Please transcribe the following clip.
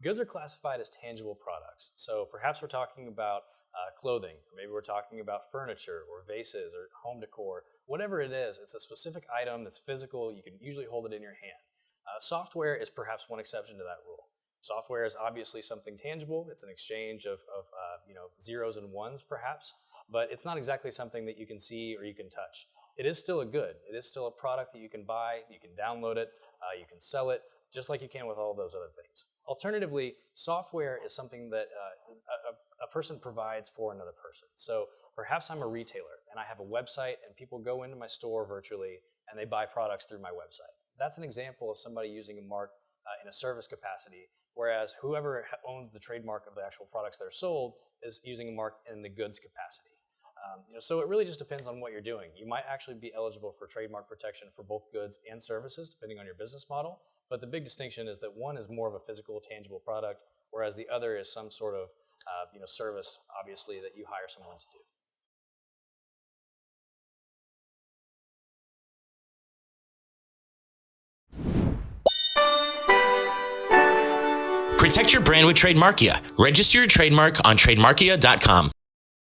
Goods are classified as tangible products. So perhaps we're talking about clothing, or maybe we're talking about furniture or vases or home decor. Whatever it is, it's a specific item that's physical. You can usually hold it in your hand. Software is perhaps one exception to that rule. Software is obviously something tangible. It's an exchange of zeros and ones perhaps, but it's not exactly something that you can see or you can touch. It is still a good. It is still a product that you can buy, you can download it, you can sell it, just like you can with all those other things. Alternatively, software is something that a person provides for another person. So perhaps I'm a retailer and I have a website and people go into my store virtually and they buy products through my website. That's an example of somebody using a mark in a service capacity, whereas whoever owns the trademark of the actual products that are sold is using a mark in the goods capacity. So it really just depends on what you're doing. You might actually be eligible for trademark protection for both goods and services, depending on your business model. But the big distinction is that one is more of a physical, tangible product, whereas the other is some sort of service, obviously, that you hire someone to do. Protect your brand with Trademarkia. Register your trademark on trademarkia.com.